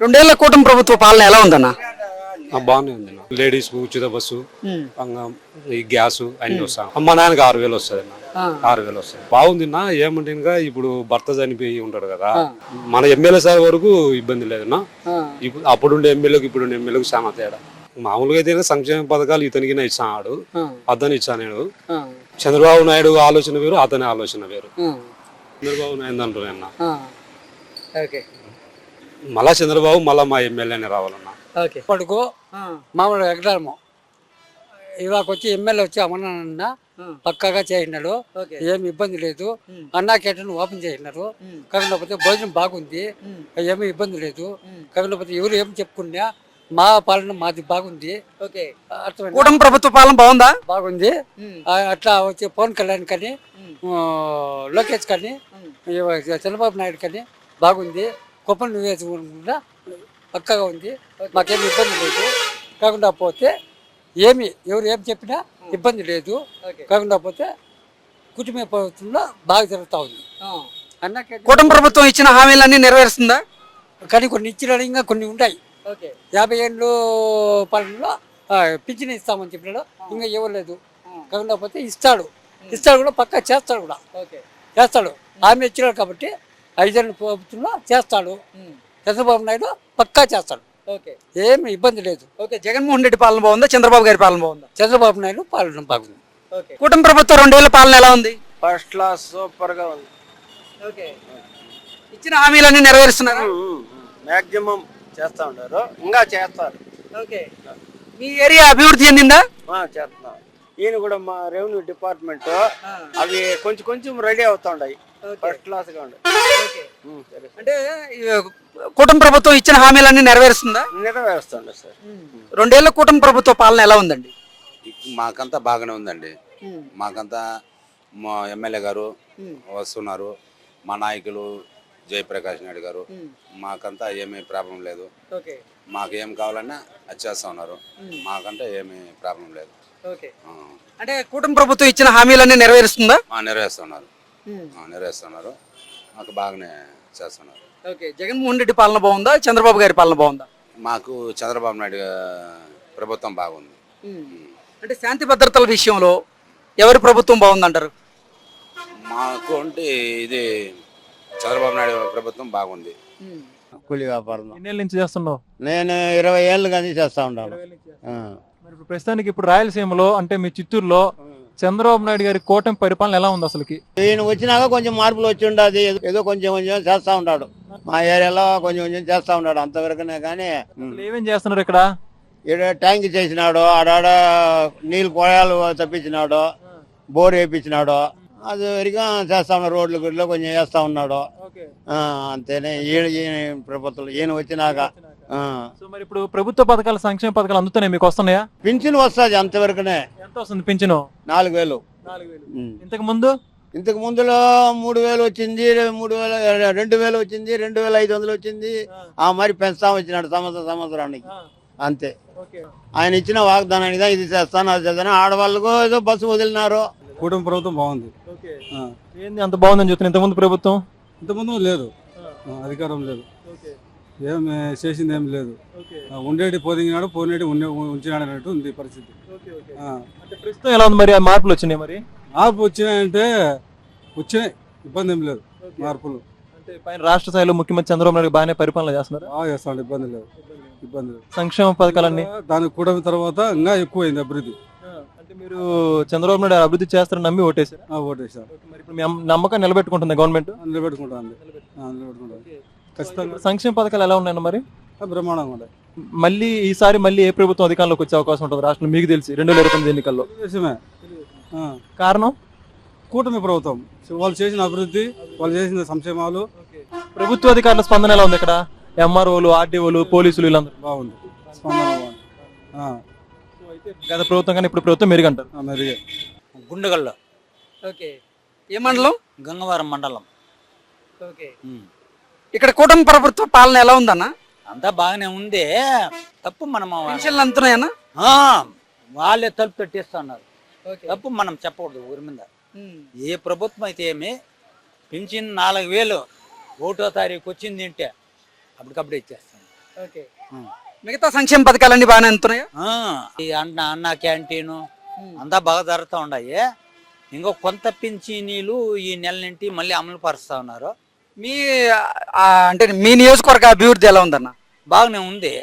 రెండేళ్ల కూటమి ప్రభుత్వ పాలన ఎలా ఉందన్న? బాగానే ఉంది. లేడీస్ ఉచిత బస్సు, ఈ గ్యాస్ అన్ని వస్తాయి. అమ్మ నాన్నకి 6,000 వస్తుంది అన్న. 6,000 వస్తుంది. బాగుంది నా. ఏమంటే ఇప్పుడు భర్త చనిపోయి ఉంటాడు కదా, మన ఎమ్మెల్యే సార్ వరకు ఇబ్బంది లేదన్నా. ఇప్పుడు అప్పుడుండే ఎమ్మెల్యేకి ఇప్పుడుండే ఎమ్మెల్యేకి చాలా తేడా. మామూలుగా అయితే సంక్షేమ పథకాలు ఇతనికి ఇచ్చాడు, అతను ఇచ్చాను. చంద్రబాబు నాయుడు ఆలోచన వేరు, అతని ఆలోచన వేరు. చంద్రబాబు నాయుడు అంటున్నా మళ్ళా చంద్రబాబు మళ్ళా మా ఎమ్మెల్యేనే రావాలన్నా. ఇప్పటికు మామూలు ఎగడము ఇవాళ వచ్చి ఎమ్మెల్యే వచ్చి అమరన్న పక్కాగా చేసినాడు, ఏమి ఇబ్బంది లేదు. అన్నా కేటను ఓపెన్ చేసినారు. కాకపోతే భోజనం బాగుంది, ఏమి ఇబ్బంది లేదు. కాకపోతే ఎవరు ఏమి చెప్పుకున్నా మా పాలన మాది బాగుంది. కూటమి ప్రభుత్వ పాలన బాగుందా? బాగుంది. అట్లా వచ్చి పవన్ కళ్యాణ్ కానీ, లోకేష్ కానీ, చంద్రబాబు నాయుడు కానీ బాగుంది. కుప్పం నియోజకవర్గం కూడా పక్కగా ఉంది, మాకేమి ఇబ్బంది లేదు. కాకుండా పోతే ఎవరు ఏం చెప్పినా ఇబ్బంది లేదు. కాకుండా పోతే కుటుంబ ప్రభుత్వంలో బాగా జరుగుతూ ఉంది. కూటమి ప్రభుత్వం ఇచ్చిన హామీలన్నీ నెరవేరుస్తుందా? కానీ కొన్ని ఇచ్చిన ఇంకా కొన్ని ఉంటాయి. 50 ఏళ్ళు పాలనలో పింఛన్ ఇస్తామని చెప్పినాడు, ఇంకా ఇవ్వలేదు. కాకుండా పోతే ఇస్తాడు కూడా, పక్కా చేస్తాడు కూడా. చేస్తాడు, హామీ ఇచ్చినాడు కాబట్టి 5 ఏళ్ళ ప్రభుత్వంలో చేస్తాడు. చంద్రబాబు నాయుడు పక్కా చేస్తాడు, ఏమి ఇబ్బంది లేదు. జగన్మోహన్ రెడ్డి పాలన బాగుందా, చంద్రబాబు గారి పాలన బాగుందా? చంద్రబాబు నాయుడు పాలన బాగుంది. కూటమి ప్రభుత్వం 2 ఏళ్ల పాలన ఎలా ఉంది? ఫస్ట్ క్లాస్, సూపర్ గా ఉంది. ఇచ్చిన హామీలన్నీ నెరవేరుస్తున్నారా? మాక్సిమం చేస్తా ఉంటారు, ఇంకా చేస్తారు. మీ ఏరియా అభివృద్ధి చెందిందా? చేస్తున్నారు. ఈయన కూడా మా రెవెన్యూ డిపార్ట్మెంట్ అవి కొంచెం కొంచెం రెడీ అవుతా ఉన్నాయి. ఫస్ట్ క్లాస్ గా ఉంది. అంటే కూటమి ప్రభుత్వం ఇచ్చిన హామీలన్నీ నెరవేరుస్తుందా? నెరవేరుస్తుంది సార్. 2 ఏళ్ల కూటమి ప్రభుత్వ పాలన ఎలా ఉందండి? మాకంతా బాగానే ఉందండి. మాకంతా మా ఎమ్మెల్యే గారు వస్తున్నారు, మా నాయకులు జయప్రకాష్ నాయుడు గారు, మాకంతా ఏమీ ప్రాబ్లం లేదు. మాకు ఏం కావాలన్నా అది చేస్తా ఉన్నారు, మాకంతా ఏమీ ప్రాబ్లం లేదు. అంటే కూటమి ప్రభుత్వం ఇచ్చిన హామీలన్నీ నెరవేరుస్తుందా? నెరవేరుస్తున్నారు, మాకు బాగానే చేస్తున్నారు. జగన్మోహన్ రెడ్డి పాలన బాగుందా, చంద్రబాబు గారి పాలన బాగుందా? మాకు చంద్రబాబు నాయుడు ప్రభుత్వం బాగుంది. అంటే శాంతి భద్రతల విషయంలో ఎవరి ప్రభుత్వం బాగుందంటారు? మాకు అంటే ఇది చంద్రబాబు నాయుడు ప్రభుత్వం బాగుంది. కూలి వ్యాపారం ఎన్నేళ్ళ నుంచి చేస్తున్నావు? నేను 20 ఏళ్ళు కానీ చేస్తా ఉంటాను. మరి ప్రస్తుతానికి ఇప్పుడు రాయలసీమలో అంటే మీ చిత్తూరులో చంద్రబాబు నాయుడు గారి కూటమి పరిపాలన ఎలా ఉంది అసలుకి? ఈయన వచ్చినాక కొంచెం మార్పులు వచ్చి ఉండదు, ఏదో కొంచెం కొంచెం చేస్తా ఉంటాడు. మా ఏరియాలో కొంచెం కొంచెం చేస్తా ఉన్నాడు, అంతవరకునే. కానీ ఏమేం చేస్తున్నారు ఇక్కడ? ట్యాంక్ చేసినాడు, ఆడాడ నీళ్ళు పొలాలు తప్పించినాడు, బోర్ వేయించినాడు, అది వరకు చేస్తా ఉన్నాడు. రోడ్లు గుడ్లో కొంచెం చేస్తా ఉన్నాడు, అంతేనే. ఈయన ప్రభుత్వం ఈయన వచ్చినాక. సో మరి ఇప్పుడు ప్రభుత్వ పథకాలు, సంక్షేమ పథకాలు అందుతున్నాయి, మీకు వస్తున్నాయా? పింఛన్ వస్తుంది అంతవరకునే. ఎంత వస్తుంది పింఛను? 4,000. ఇంతకు ముందు? ఇంతకు ముందులో 3,000 వచ్చింది, 2,000 వచ్చింది, 2,500 వచ్చింది. ఆ మరి పెంచుతా వచ్చినాడు సంవత్సరానికి, అంతే. ఆయన ఇచ్చిన వాగ్దానానికి ఇది చేస్తాను అది చేస్తాను. ఆడవాళ్ళకు ఏదో బస్సు వదిలినారు. కూటమి ప్రభుత్వం బాగుంది. ఏంది అంత బాగుందని చెప్తున్నా? ఇంతకుముందు ప్రభుత్వం ఇంతకుముందు లేదు, అధికారం లేదు, ఏమి చేసింది ఏం లేదు. ఉండేటి పోదిగినాడు, పోనేటి ఉంచినాడు అన్నట్టు ఉంది పరిస్థితి. ప్రస్తుతం ఎలా ఉంది మరి? మార్పులు వచ్చినాయి? మరి మార్పు వచ్చినాయంటే వచ్చినాయి, ఇబ్బంది ఏం లేదు. మార్పులు అంటే పైన రాష్ట్ర స్థాయిలో ముఖ్యమంత్రి చంద్రబాబు నాయుడు బాగానే పరిపాలన చేస్తున్నారు. బాగా చేస్తాడు, ఇబ్బంది లేదు. సంక్షేమ పథకాలన్నీ దాని కూటమి తర్వాత ఇంకా ఎక్కువైంది అభివృద్ధి. అంటే మీరు చంద్రబాబు నాయుడు అభివృద్ధి చేస్తారని నమ్మి ఓటేశారు? ఓటేశారు. మరి ఇప్పుడు మీ నమ్మకాన్ని నిలబెట్టుకుంటుంది గవర్నమెంట్? నిలబెట్టుకుంటాను. ఖచ్చితంగా. సంక్షేమ పథకాలు ఎలా ఉన్నాయన్న మరి? బ్రహ్మాండంగా ఉంటాయి. మళ్ళీ ఈసారి ఏ ప్రభుత్వం అధికారంలోకి వచ్చే అవకాశం ఉంటుంది రాష్ట్రంలో మీకు తెలిసి 2029 ఎన్నికల్లో? కారణం కూటమి ప్రభుత్వం, వాళ్ళు చేసిన అభివృద్ధి, వాళ్ళు చేసిన సంక్షేమాలు. ప్రభుత్వ అధికారుల స్పందన ఎలా ఉంది ఇక్కడ? ఎంఆర్ఓలు, ఆర్డీఓలు, పోలీసులు వీళ్ళందరూ బాగుంది, స్పందన బాగుంది. గత ప్రభుత్వం కానీ ఇప్పుడు ప్రభుత్వం మెరుగంటారు? మెరుగే. గుండెగల్లో. ఏ మండలం? గంగవరం మండలం. ఇక్కడ కూటమి ప్రభుత్వ పాలన ఎలా ఉందన్న? అంతా బాగానే ఉంది. తప్పు మనం పెన్షన్లు అందుతున్నాయన్నా? వాళ్ళే తలుపు పెట్టేస్తున్నారు. తప్పు మనం చెప్పకూడదు ఊరి మీద. ఏ ప్రభుత్వం అయితే ఏమి పింఛన్ 4,000 1వ తారీఖు వచ్చింది అంటే అప్పటికప్పుడే ఇచ్చేస్తాను. ఓకే మిగతా సంక్షేమ పథకాలన్నీ బాగానే అందుతున్నాయా? ఈ అన్న క్యాంటీను అంతా బాగా జరుగుతూ ఉన్నాయి. ఇంకో కొంత పింఛనీలు ఈ నెల నుండి మళ్ళీ అమలు పరుస్తా ఉన్నారు. మీ అంటే మీ నియోజకవర్గ అభివృద్ధి ఎలా ఉందన్న? బాగానే ఉంది.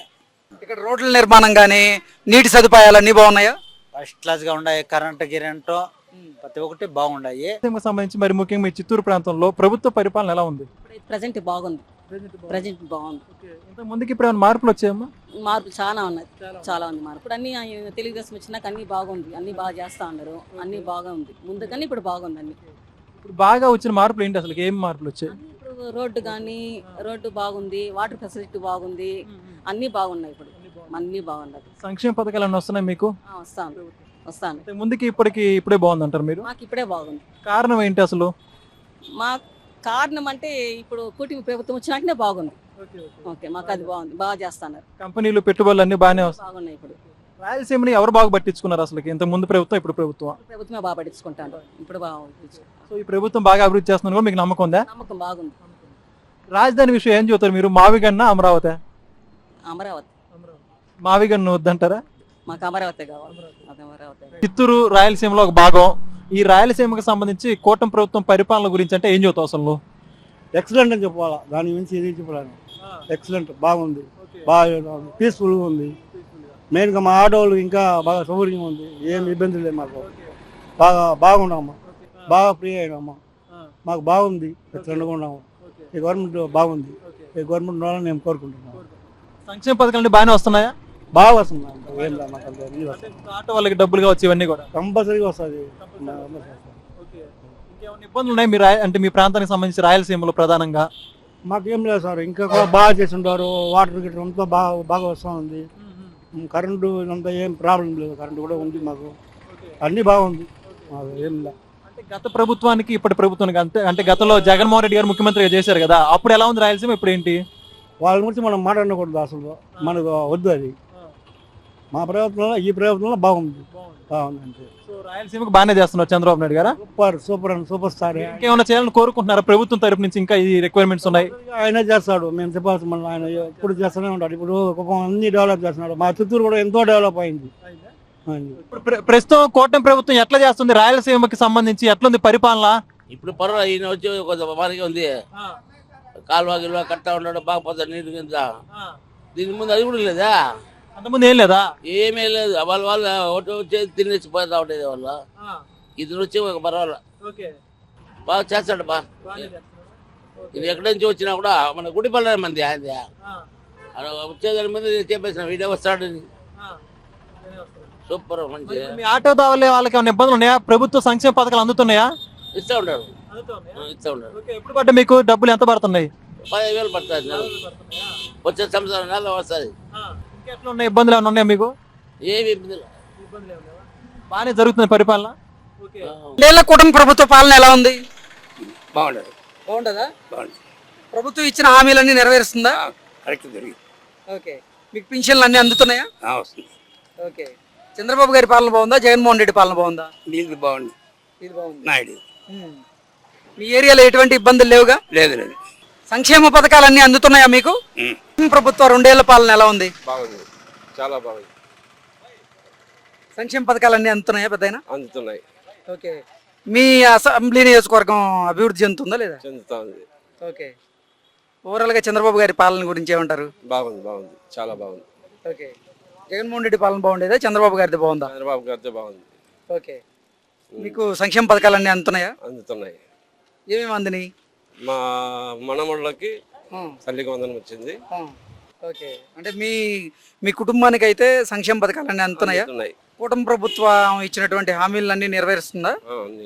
ఇక్కడ రోడ్ల నిర్మాణం కానీ నీటి సదుపాయాలు అన్నీ బాగున్నాయా? ఫస్ట్ క్లాస్ గా ఉన్నాయి. కరెంటు ప్రతి ఒక్కటి బాగున్నాయి. రాయలసీమకు సంబంధించి మరి ముఖ్యంగా మీ చిత్తూరు ప్రాంతంలో ప్రభుత్వ పరిపాలన ఎలా ఉంది? ప్రజెంట్ బాగుంది. ప్రజెంట్ బాగుంది. ఇంత ముందుకి ఇప్పుడు ఏమైనా మార్పులు వచ్చాయమ్మా? మార్పులు చాలా ఉన్నాయి. చాలా ఉంది మార్పు. ఇప్పుడు అన్ని తెలుగుదేశం వచ్చినాక అన్ని బాగుంది. అన్ని బాగా చేస్తా ఉన్నారు. అన్ని బాగా ఉంది. ముందు కానీ ఇప్పుడు బాగుంది. అన్ని ఇప్పుడు బాగా వచ్చిన మార్పులు ఏంటి అసలు? ఏం మార్పులు వచ్చాయి? ఇప్పుడు రోడ్డు బాగుంది. వాటర్ ఫెసిలిటీ బాగుంది. అన్ని బాగున్నాయి. ఇప్పుడు అన్ని బాగున్నాయి. సంక్షేమ పథకాలు అన్నీ వస్తున్నాయి మీకు? వస్తాను. ఇంతకు ముందుకి ఇప్పుడే బాగుంది అంటారు మీరు? మాకు ఇప్పుడే బాగుంది. కారణం ఏంటి అసలు? మా కారణం అంటే ఇప్పుడు కూటమి ప్రభుత్వం వచ్చినాకనే బాగుంది. ఓకే మాకు అది బాగుంది. బాగా చేస్తున్నారు. కంపెనీలు పెట్టుబడులు అన్ని బాగానే వస్తాయి. బాగున్నాయి. ఇప్పుడు రాయలసీమని ఎవరు బాగా పట్టించుకున్నారు అసలు? ఇంత ముందు ప్రభుత్వం, ఇప్పుడు ప్రభుత్వం? ప్రభుత్వమే బాగా పట్టించుకుంటాను. ఇప్పుడు బాగా సో ఈ ప్రభుత్వం బాగా అభివృద్ధి చేస్తున్నారు కూడా మీకు నమ్మకం ఉందా? నమ్మకం బాగుంది. రాజధాని విషయం ఏం చూస్తారు మీరు? మావిగన్న అమరావతి? అమరావతి. మావిగన్ను వద్దంటారా? మాకు అమరావతి కావాలి. అమరావతి. చిత్తూరు రాయలసీమలో ఒక భాగం. ఈ రాయలసీమకు సంబంధించి కూటమి ప్రభుత్వం పరిపాలన గురించి అంటే ఏం చెబుతావు అసలు? ఎక్సలెంట్ అని చెప్పాలా, దాని గురించి ఇది చెప్పాను. ఎక్సలెంట్ బాగుంది. బాగా పీస్ఫుల్గా ఉంది. మెయిన్గా మా ఆటోలు ఇంకా బాగా సౌకర్యంగా ఉంది. ఏం ఇబ్బంది లేదు మాకు. బాగున్నామమ్మా. బాగా ఫ్రీ అయినామా. మాకు బాగుంది. ఎక్సలెంట్గా ఉన్నాము. ఈ గవర్నమెంట్ బాగుంది. ఈ గవర్నమెంట్ ఉండాలని మేము కోరుకుంటున్నాము. సంక్షేమ పథకాలు బాగానే వస్తున్నాయా? బాగా వస్తుంది. ఏం లేదు మాకు ఆటో వాళ్ళకి డబ్బులుగా వచ్చి ఇవన్నీ కూడా కంపల్సరీగా వస్తుంది. ఇంకేమైనా ఇబ్బందులు ఉన్నాయి మీరు అంటే మీ ప్రాంతానికి సంబంధించి రాయలసీమలో ప్రధానంగా? మాకేం లేదు సార్. ఇంకా కూడా బాగా చేసి ఉంటారు. వాటర్ గిటర్ అంతా బాగా వస్తూ ఉంది. కరెంటు అంతా ఏం ప్రాబ్లం లేదు. కరెంటు కూడా ఉంది మాకు. అన్నీ బాగుంది. మాకు ఏం లేదు. అంటే గత ప్రభుత్వానికి ఇప్పటి ప్రభుత్వానికి అంటే గతంలో జగన్మోహన్ రెడ్డి గారు ముఖ్యమంత్రిగా చేశారు కదా, అప్పుడు ఎలా ఉంది రాయలసీమ, ఇప్పుడు ఏంటి? వాళ్ళ గురించి మనం మాట్లాడకూడదు అసలు. మనకు వద్దు అది. మా ప్రభుత్వంలో ఈ ప్రభుత్వంలో బాగుంది. బాగుంది. సో రాయలసీమకు బాగానే చేస్తున్నారు చంద్రబాబు నాయుడు గారు. Super star. ఇంకేమైనా చేయాలని కోరుకుంటున్నారా ప్రభుత్వం తరపు నుంచి? ఇంకా ఈ రిక్వైర్మెంట్స్ ఉన్నాయి. ఆయన చేస్తాడు. మేము చెప్పాల్సిన మళ్ళీ ఆయన ఎప్పుడు చేస్తూనే ఉంటాడు. ఇప్పుడు అన్ని డెవలప్ చేస్తున్నాడు. మా చిత్తూరు కూడా ఎంతో డెవలప్ అయింది. ఇప్పుడు ప్రస్తుతం కూటమి ప్రభుత్వం ఎట్లా చేస్తుంది? రాయలసీమకి సంబంధించి ఎట్లుంది పరిపాలన? ఇప్పుడు పర్వాలేదు. ఈయన వచ్చి కొంచెం బాగా ఉంది. కాలువ గిల్వ కట్టా ఉన్నాడు. బాగా పోతాడు నీరు కింద. దీని ముందు అది కూడా లేదా? అంతకుముందు ఏం లేదా? ఏమీ లేదు. వాళ్ళు ఒకటి వచ్చి తినేసి పోతా ఉండేది వాళ్ళు. ఇది వచ్చి ఒక పర్వాలేదు. బాగా చేస్తాడు. ఇది ఎక్కడి నుంచి వచ్చినా కూడా మన గుడిపల్ల మంది ఆయన వచ్చేదాని మీద చెప్పేసిన వీడియో వస్తాడు. సూపర్ మంచి. మీ ఆటో దావలే వాళ్ళకి ఏమైనా ఇబ్బందులు ఉన్నాయా? ప్రభుత్వ సంక్షేమ పథకాలు అందుతున్నాయా? ఇస్తా ఉంటాడు. ఇస్తా ఉంటాడు. ఎప్పుడు పడ్డా మీకు డబ్బులు ఎంత పడుతున్నాయి? 10,000 పడుతుంది. వచ్చే సంవత్సరం నెల వస్తుంది. ఎట్లా ఉన్నాయి? ఇబ్బందులు ఏమైనా ఉన్నాయా మీకు? ఏమి ఇబ్బందులు బాగానే జరుగుతుంది పరిపాలన. ఏళ్ల కూటమి ప్రభుత్వ పాలన ఎలా ఉంది? బాగుండదు. బాగుంటుందా? బాగుంది. ప్రభుత్వం ఇచ్చిన హామీలన్నీ నెరవేరుస్తుందా? కరెక్ట్ జరిగింది. ఓకే. మీకు పింఛన్లు అన్నీ అందుతున్నాయా? వస్తుంది. ఓకే. చంద్రబాబు గారి పాలన బాగుందా, జగన్మోహన్ రెడ్డి పాలన బాగుందా? నీళ్ళు బాగుంది. ఇది బాగుంది. నాయుడు మీ ఏరియాలో ఎటువంటి ఇబ్బందులు లేవుగా? లేదు. సంక్షేమ పథకాలన్నీ అందుతున్నాయా మీకు? ప్రభుత్వ 2 ఏళ్ల పాలన ఎలా ఉంది? బాగుంది. చాలా బాగుంది. సంక్షేమ పథకాలన్నీ అందుతున్నాయా పెద్దయినా? అందుతున్నాయి. ఓకే. మీ అసెంబ్లీ నియోజకవర్గం అభివృద్ధి చెందుతుందా లేదా? చెందుతా ఉంది. ఓకే. ఓవరాల్ గా చంద్రబాబు గారి పాలన గురించి ఏమంటారు? బాగుంది. చాలా బాగుంది. ఓకే. జగన్మోహన్ రెడ్డి పాలన బాగుండేదా, చంద్రబాబు గారిది బాగుందా? చంద్రబాబు గారితో బాగుంది. ఓకే. మీకు సంక్షేమ పథకాలన్నీ అందుతున్నాయా? అందుతున్నాయి. ఏమేమి అందినాయి? మా మనముళ్ళకి తల్లికి వందనం వచ్చింది. ఓకే. అంటే మీ కుటుంబానికి అయితే సంక్షేమ పథకాలన్నీ అందుతున్నాయా? కూటమి ప్రభుత్వం ఇచ్చినటువంటి హామీలన్నీ నెరవేరుస్తుందా?